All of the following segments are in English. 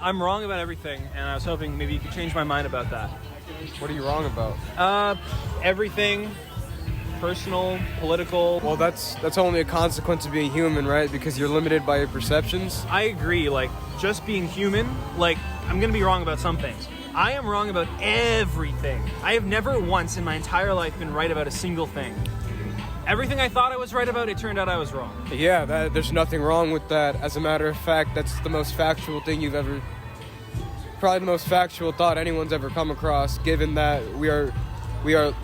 I'm wrong about everything, and I was hoping maybe you could change my mind about that. What are you wrong about? Everything. Personal, political. Well, that's only a consequence of being human, right? Because you're limited by your perceptions. I agree, like, just being human, like, I'm gonna be wrong about some things. I am wrong about everything. I have never once in my entire life been right about a single thing. Everything I thought I was right about, it turned out I was wrong. Yeah, there's nothing wrong with that. As a matter of fact, that's the most factual thing you've ever... Probably the most factual thought anyone's ever come across, given that we are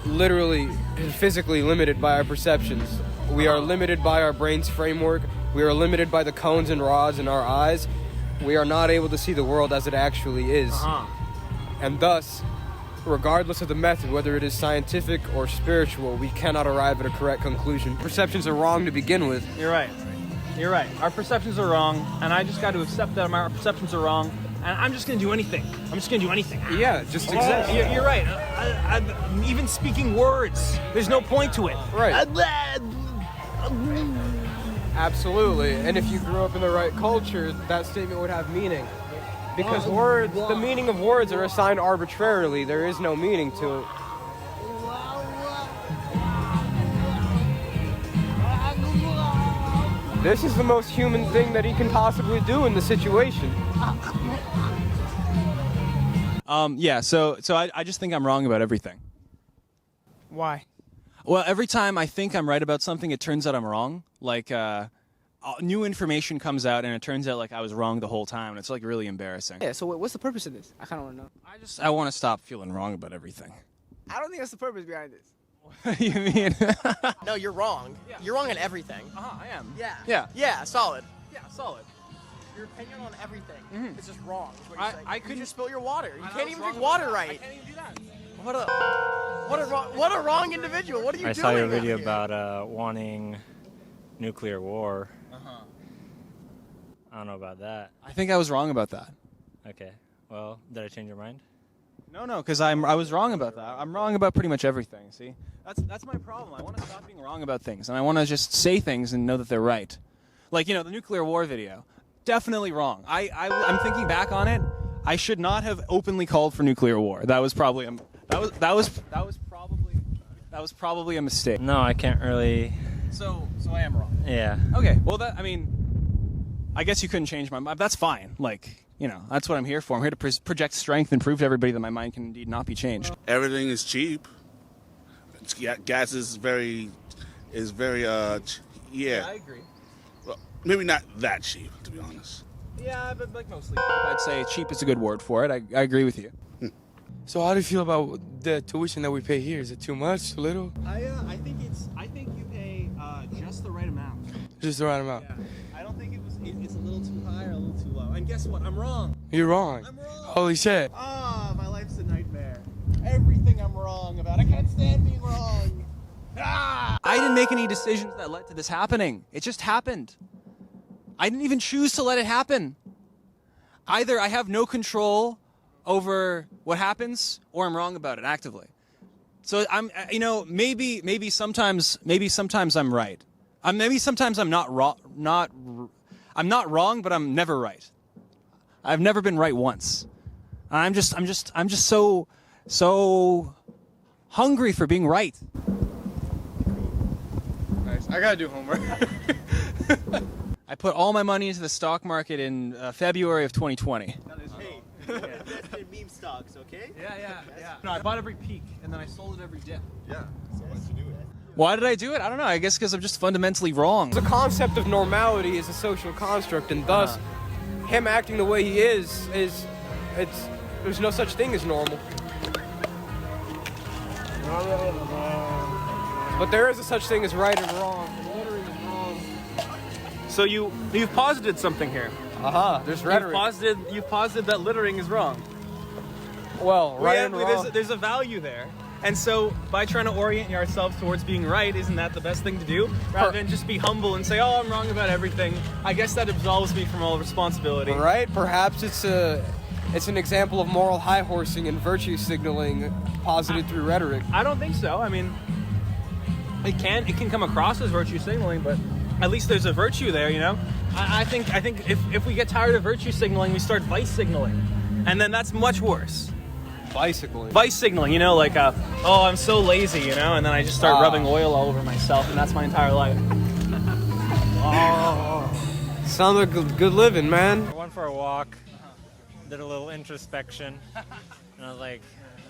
literally and physically limited by our perceptions. We are limited by our brain's framework. We are limited by the cones and rods in our eyes. We are not able to see the world as it actually is. And thus, regardless of the method, whether it is scientific or spiritual, we cannot arrive at a correct conclusion. Perceptions are wrong to begin with. You're right. You're right. Our perceptions are wrong, and I just got to accept that our perceptions are wrong, and I'm just going to do anything. I'm just going to do anything. Yeah, just exist. You're right. I'm even speaking words, there's no point to it. Right. Absolutely. And if you grew up in the right culture, that statement would have meaning. Because words, the meaning of words are assigned arbitrarily. There is no meaning to it. This is the most human thing that he can possibly do in the situation. Yeah, so I just think I'm wrong about everything. Why? Well, every time I think I'm right about something, it turns out I'm wrong. Like, new information comes out, and it turns out, like, I was wrong the whole time, and it's, like, really embarrassing. Yeah, so what's the purpose of this? I kind of want to know. I want to stop feeling wrong about everything. I don't think that's the purpose behind this. What do you mean? No, you're wrong. Yeah. You're wrong on everything. I am. Yeah. Yeah. Yeah, solid. Yeah, solid. Your opinion on everything is just wrong. Is what you're saying. I You couldn't just spill your water. You I can't was even wrong drink about water that. right. I can't even do that. What a wrong individual. What are you I doing? saw your out video here? about wanting nuclear war. Uh-huh. I don't know about that. I think I was wrong about that. Okay. Well, did I change your mind? No, because I was wrong about that. I'm wrong about pretty much everything, see? That's my problem. I want to stop being wrong about things, and I want to just say things and know that they're right. Like, the nuclear war video. Definitely wrong. I'm thinking back on it. I should not have openly called for nuclear war. That was probably a mistake. No, I can't really. So I am wrong. Yeah. Okay. Well, I guess you couldn't change my mind. That's fine. Like, that's what I'm here for. I'm here to project strength and prove to everybody that my mind can indeed not be changed. Everything is cheap. Gas is very, yeah. I agree. Well, maybe not that cheap, to be honest. Yeah, but like mostly. I'd say cheap is a good word for it. I agree with you. So how do you feel about the tuition that we pay here? Is it too much, too little? I think you pay just the right amount. Just the right amount. Yeah. I don't think it's a little too high or a little too low. And guess what? I'm wrong. You're wrong. I'm wrong. Holy shit. My life's a nightmare. Everything I'm wrong about. I can't stand being wrong. I didn't make any decisions that led to this happening. It just happened. I didn't even choose to let it happen. Either I have no control over what happens, or I'm wrong about it actively. So I'm, maybe sometimes I'm right. Maybe sometimes I'm not wrong. I'm not wrong, but I'm never right. I've never been right once. I'm just so hungry for being right. Nice. I gotta do homework. I put all my money into the stock market in February of 2020. That's been meme stocks, okay? Yeah. No, I bought every peak, and then I sold it every dip. Yeah. So what'd you do it? Why did I do it? I don't know. I guess because I'm just fundamentally wrong. The concept of normality is a social construct, and thus, him acting the way he is there's no such thing as normal. But there is a such thing as right and wrong. Littering is wrong. So you've posited something here. There's rhetoric. You've posited that littering is wrong. Well, right and wrong. There's a value there. And so by trying to orient ourselves towards being right, isn't that the best thing to do? Rather than just be humble and say, I'm wrong about everything. I guess that absolves me from all responsibility. Right? Perhaps it's an example of moral high horsing and virtue signaling posited through rhetoric. I don't think so. I mean, it can come across as virtue signaling, but at least there's a virtue there, I think if we get tired of virtue signaling, we start vice signaling, and then that's much worse. Bicycling. Vice signaling, you know, like oh, I'm so lazy, you know, and then I just start rubbing oil all over myself, and that's my entire life. Sounds like good living, man. I went for a walk, did a little introspection, and I was like,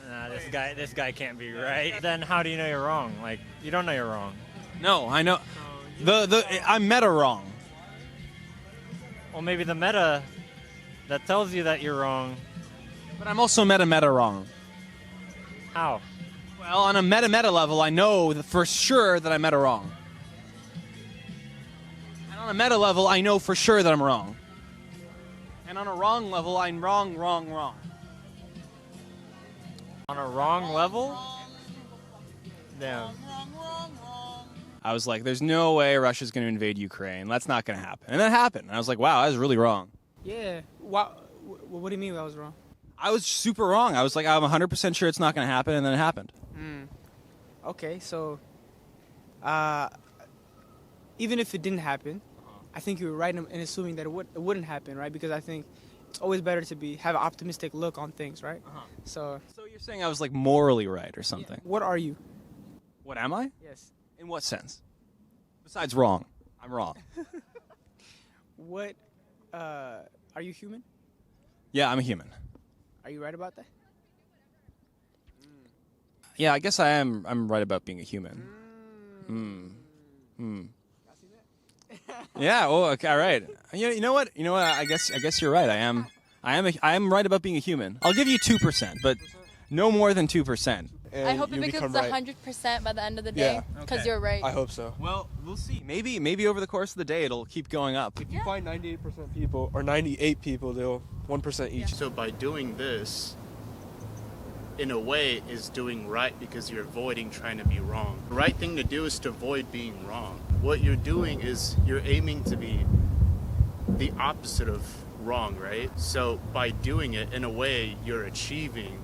nah, this guy can't be right. Then how do you know you're wrong? Like, you don't know you're wrong. No, I know. I'm meta wrong. Well, maybe the meta that tells you that you're wrong. But I'm also meta wrong. How? Well, on a meta level, I know for sure that I'm meta wrong. And on a meta level, I know for sure that I'm wrong. And on a wrong level, I'm wrong. On a wrong level? Damn. I was like, there's no way Russia's going to invade Ukraine. That's not going to happen. And that happened. And I was like, wow, I was really wrong. Yeah. Wow. What do you mean I was wrong? I was super wrong. I was like, I'm 100% sure it's not going to happen, and then it happened. Okay, so even if it didn't happen, I think you were right in assuming that it wouldn't happen, right? Because I think it's always better to have an optimistic look on things, right? So you're saying I was like morally right or something? what are you? What am I? Yes. In what sense? Besides wrong. I'm wrong. What are you human? Yeah, I'm a human. Are you right about that? Yeah, I guess I'm right about being a human. Yeah. Well. Okay. All right. You know what? I guess you're right. I am right about being a human. I'll give you 2%, but no more than 2%. I hope it becomes 100% by the end of the day, because you're right. I hope so. Well, we'll see. Maybe over the course of the day it'll keep going up. If you find 98% people or 98 people, they'll 1% each. So by doing this, in a way, is doing right because you're avoiding trying to be wrong. The right thing to do is to avoid being wrong. What you're doing is you're aiming to be the opposite of wrong, right? So by doing it, in a way, you're achieving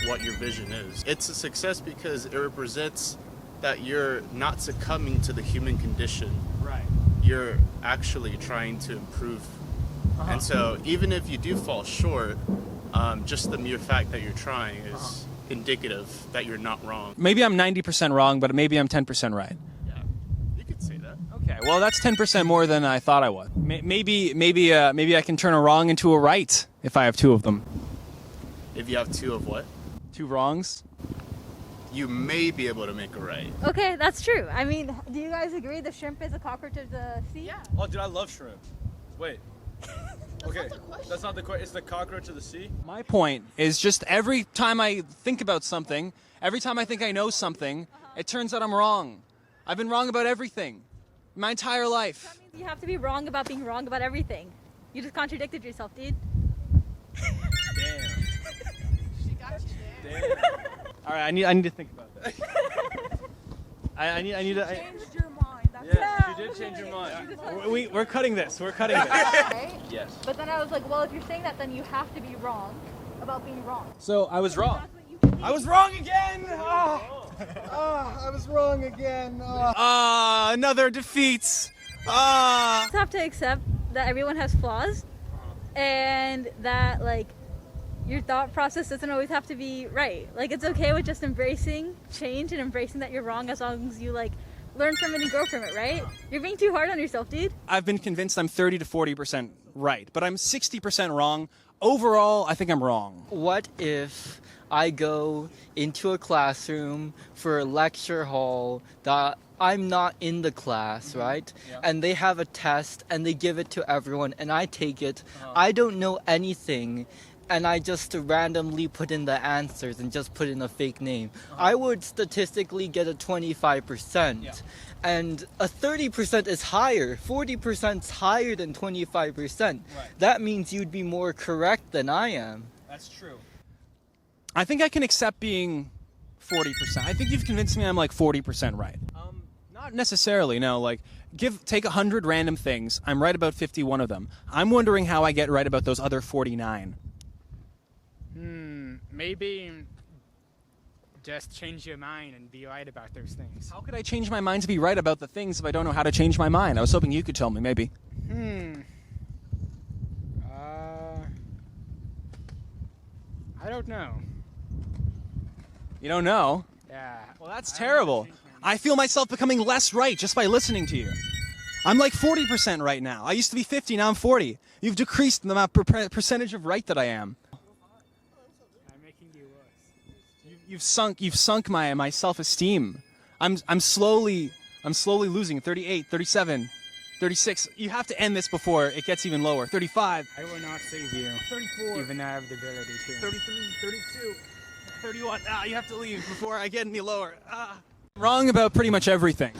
what your vision is. It's a success because it represents that you're not succumbing to the human condition. Right. You're actually trying to improve. And so even if you do fall short, just the mere fact that you're trying is indicative that you're not wrong. Maybe I'm 90% wrong, but maybe I'm 10% right. Yeah, you could say that. Okay. Well, that's 10% more than I thought I would. Maybe I can turn a wrong into a right if I have two of them. If you have two of what? Two wrongs? You may be able to make a right. Okay, that's true. I mean, do you guys agree the shrimp is a cockroach of the sea? Yeah. Oh, dude, I love shrimp. Wait. Okay, that's not the question. It's the cockroach of the sea? My point is just every time I think about something, every time I think I know something, it turns out I'm wrong. I've been wrong about everything my entire life. That means you have to be wrong about being wrong about everything. You just contradicted yourself, dude. Damn. She got you, damn. All right, I need to think about that. I need to. Changed your mind. That's Yeah, she did change your mind. We're cutting this. We're cutting this. right? Yes. But then I was like, well, if you're saying that, then you have to be wrong about being wrong. So I was wrong. That's what you believe. I was wrong again. I was wrong again. Another defeat. You just have to accept that everyone has flaws, and that like your thought process doesn't always have to be right. Like it's okay with just embracing change and embracing that you're wrong as long as you like learn from it and grow from it, right? You're being too hard on yourself, dude. I've been convinced I'm 30 to 40% right, but I'm 60% wrong. Overall, I think I'm wrong. What if I go into a classroom for a lecture hall that I'm not in the class, right? Yeah. And they have a test and they give it to everyone and I take it. I don't know anything and I just randomly put in the answers and just put in a fake name. I would statistically get a 25%. Yeah. And a 30% is higher. 40% is higher than 25%. Right. That means you'd be more correct than I am. That's true. I think I can accept being 40%. I think you've convinced me I'm like 40% right. Not necessarily, no. Like, take 100 random things. I'm right about 51 of them. I'm wondering how I get right about those other 49. Maybe just change your mind and be right about those things. How could I change my mind to be right about the things if I don't know how to change my mind? I was hoping you could tell me, maybe. I don't know. You don't know? Yeah. Well, that's terrible. I feel myself becoming less right just by listening to you. I'm like 40% right now. I used to be 50, now I'm 40. You've decreased the amount percentage of right that I am. I'm making you worse. You've sunk my self-esteem. I'm slowly losing. 38, 37, 36. You have to end this before it gets even lower. 35. I will not save you. 34. Even I have the ability to. 33, 32, 31. You have to leave before I get any lower. Wrong about pretty much everything.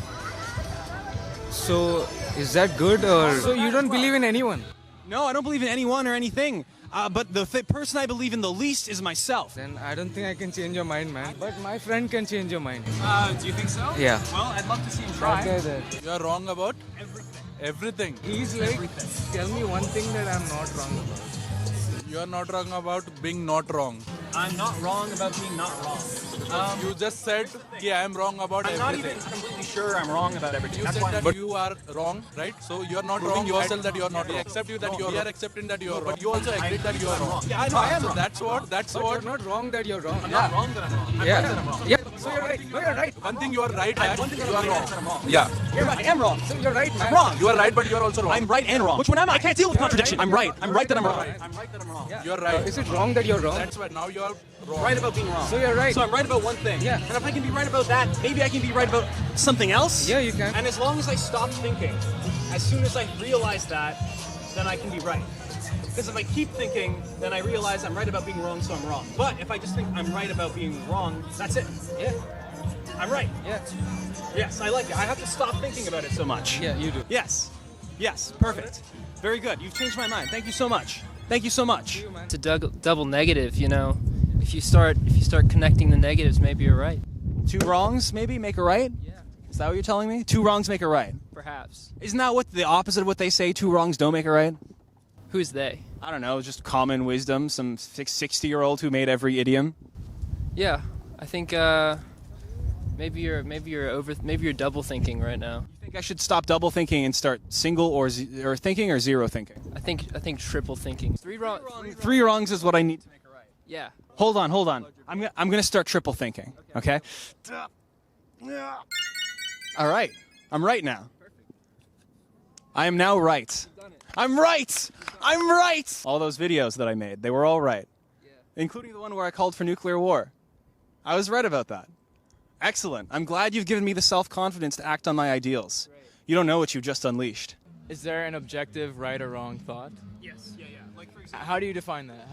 So, is that good or? So you don't believe in anyone? No, I don't believe in anyone or anything. But the person I believe in the least is myself. Then I don't think I can change your mind, man. But my friend can change your mind. Do you think so? Yeah. Well, I'd love to see him try. Okay, then. You are wrong about Everything. everything. He's like, tell me one thing that I'm not wrong about. You are not wrong about being not wrong. I'm not wrong about being not wrong. You just said, yeah, I am wrong about I'm not everything. even completely sure I'm wrong about everything. You That's said why that you are wrong, right? So you are not wrong yourself that you are not wrong. We accept you that you are. We are accepting that you are wrong. But you also agree that you are wrong. Yeah, I know I am wrong. That's But what. you're not wrong that you're wrong. I'm not wrong that I'm wrong. I'm Yeah. right that I'm wrong. Yeah. So you're right. No, you're right. One thing you are right at, One thing you are wrong. I'm wrong. Yeah. You're right. I am wrong. So you're right, man. I'm wrong. You are right, but you are also wrong. I'm right and wrong. Which one am I? I can't deal with contradiction. I'm right. I'm right that I'm wrong. I'm right that I'm wrong. You are right. Is it wrong that you're wrong? That's why now you are wrong. Right about being wrong. So you're right. So I'm right about one thing. Yeah. And if I can be right about that, maybe I can be right about something else. Yeah, you can. And as long as I stop thinking, as soon as I realize that, then I can be right. Because if I keep thinking, then I realize I'm right about being wrong, so I'm wrong. But if I just think I'm right about being wrong, that's it. Yeah. I'm right. Yeah. Yes, I like it. I have to stop thinking about it so much. Yeah, you do. Yes. Yes, perfect. Very good. You've changed my mind. Thank you so much. Thank you so much. It's a double negative, you know. If you start connecting the negatives, maybe you're right. Two wrongs, maybe, make a right? Yeah. Is that what you're telling me? Two wrongs make a right. Perhaps. Isn't that what the opposite of what they say? Two wrongs don't make a right? Who's they? I don't know, just common wisdom, some 60-year-old who made every idiom. Yeah, I think maybe you're double thinking right now. You think I should stop double thinking and start single or thinking or zero thinking? I think triple thinking. Three wrongs is what I need to make a right. Yeah. Hold on. I'm gonna start triple thinking. Okay. All right. I'm right now. I am now right. I'm right. I'm right. All those videos that I made, they were all right, including the one where I called for nuclear war. I was right about that. Excellent. I'm glad you've given me the self-confidence to act on my ideals. You don't know what you've just unleashed. Is there an objective right or wrong thought? Yes. Yeah. Like for example, How do you define that?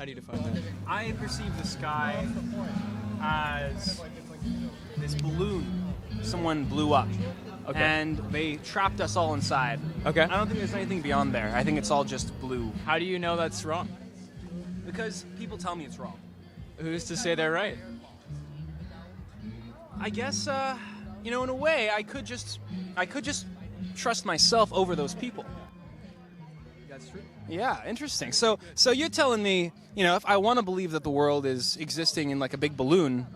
I perceive the sky as this balloon someone blew up. Okay. And they trapped us all inside. Okay. I don't think there's anything beyond there. I think it's all just blue. How do you know that's wrong? Because people tell me it's wrong. Who's to say they're right? I guess, in a way, I could just trust myself over those people. That's true. Yeah, interesting. So you're telling me, if I want to believe that the world is existing in like a big balloon,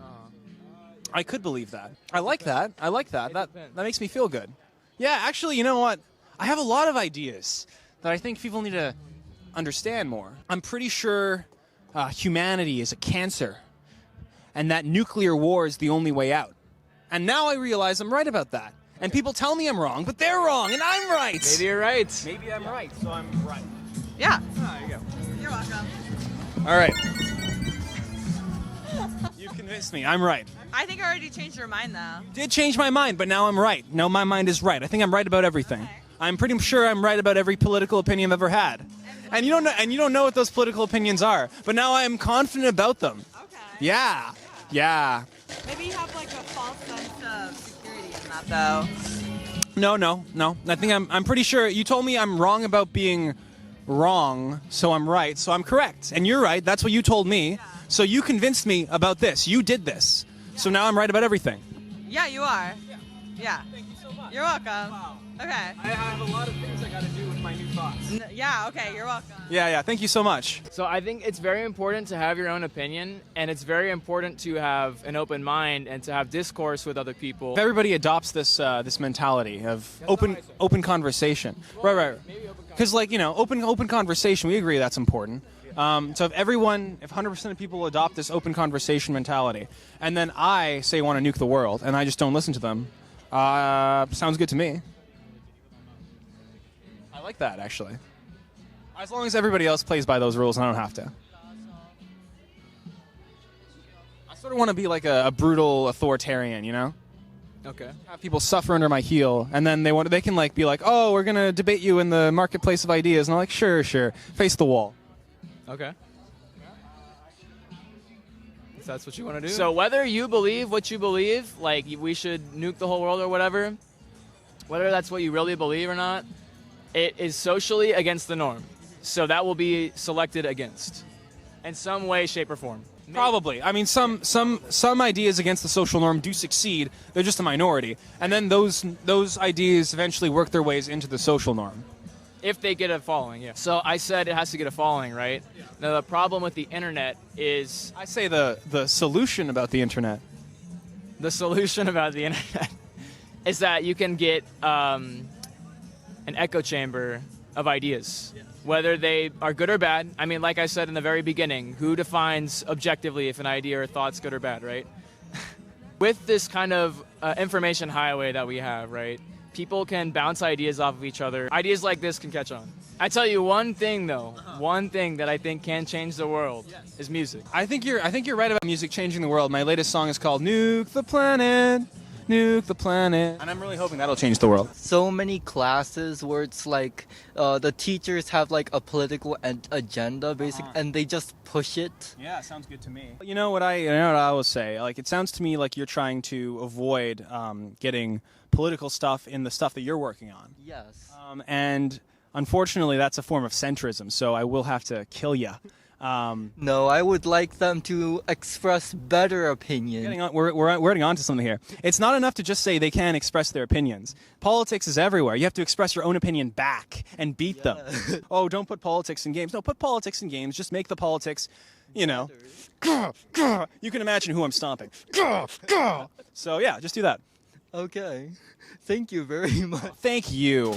I could believe that. I like that. That makes me feel good. Yeah, actually, you know what? I have a lot of ideas that I think people need to understand more. I'm pretty sure humanity is a cancer, and that nuclear war is the only way out. And now I realize I'm right about that. And people tell me I'm wrong, but they're wrong, and I'm right. Maybe you're right. Maybe I'm right, so I'm right. Yeah. Oh, there you go. You're welcome. All right. You've convinced me. I'm right. I think I already changed your mind, though. Did change my mind, but now I'm right. No, my mind is right. I think I'm right about everything. Okay. I'm pretty sure I'm right about every political opinion I've ever had. And you don't know what those political opinions are, but now I am confident about them. Okay. Yeah. Maybe you have like a false sense of security in that, though. No. I think I'm pretty sure you told me I'm wrong about being wrong, so I'm right, so I'm correct. And you're right. That's what you told me. Yeah. So you convinced me about this. You did this. Yeah. So now I'm right about everything. Yeah, you are. Yeah. Thank you so much. You're welcome. Wow. Okay. I have a lot of things I got to do with my new thoughts. Yeah, okay, you're welcome. Yeah. Thank you so much. So I think it's very important to have your own opinion, and it's very important to have an open mind and to have discourse with other people. If everybody adopts this mentality of open conversation. Right. Maybe open Because, like, you know, open conversation, we agree that's important. So if 100% of people adopt this open conversation mentality, and then I say want to nuke the world, and I just don't listen to them, sounds good to me. I like that, actually. As long as everybody else plays by those rules, and I don't have to. I sort of want to be like a brutal authoritarian, you know? Okay. Have people suffer under my heel, and then they can like be like, oh, we're gonna debate you in the marketplace of ideas, and I'm like, sure, face the wall. Okay. If that's what you want to do. So whether you believe what you believe, like we should nuke the whole world or whatever, whether that's what you really believe or not, it is socially against the norm. So that will be selected against in some way, shape, or form. Probably. I mean, some ideas against the social norm do succeed. They're just a minority, and then those ideas eventually work their ways into the social norm. If they get a following, yeah. So I said it has to get a following, right? Yeah. Now the problem with the internet is... I say the solution about the internet. The solution about the internet is that you can get an echo chamber of ideas. Yeah. Whether they are good or bad. I mean, like I said in the very beginning, who defines objectively if an idea or thought's good or bad, right? With this kind of information highway that we have, right? People can bounce ideas off of each other. Ideas like this can catch on. I tell you one thing, though. One thing that I think can change the world is music. I think you're right about music changing the world. My latest song is called "Nuke the Planet." Nuke the planet. And I'm really hoping that'll change the world. So many classes where it's like the teachers have like a political agenda, basically, and they just push it. Yeah, sounds good to me. You know what I always say? Like, it sounds to me like you're trying to avoid getting political stuff in the stuff that you're working on. Yes. And unfortunately, that's a form of centrism. So I will have to kill you. No, I would like them to express better opinions. We're getting on to something here. It's not enough to just say they can't express their opinions. Politics is everywhere. You have to express your own opinion back and beat them. Oh, don't put politics in games. No, put politics in games. Just make the politics, you know. You can imagine who I'm stomping. So, yeah, just do that. Okay. Thank you very much. Thank you.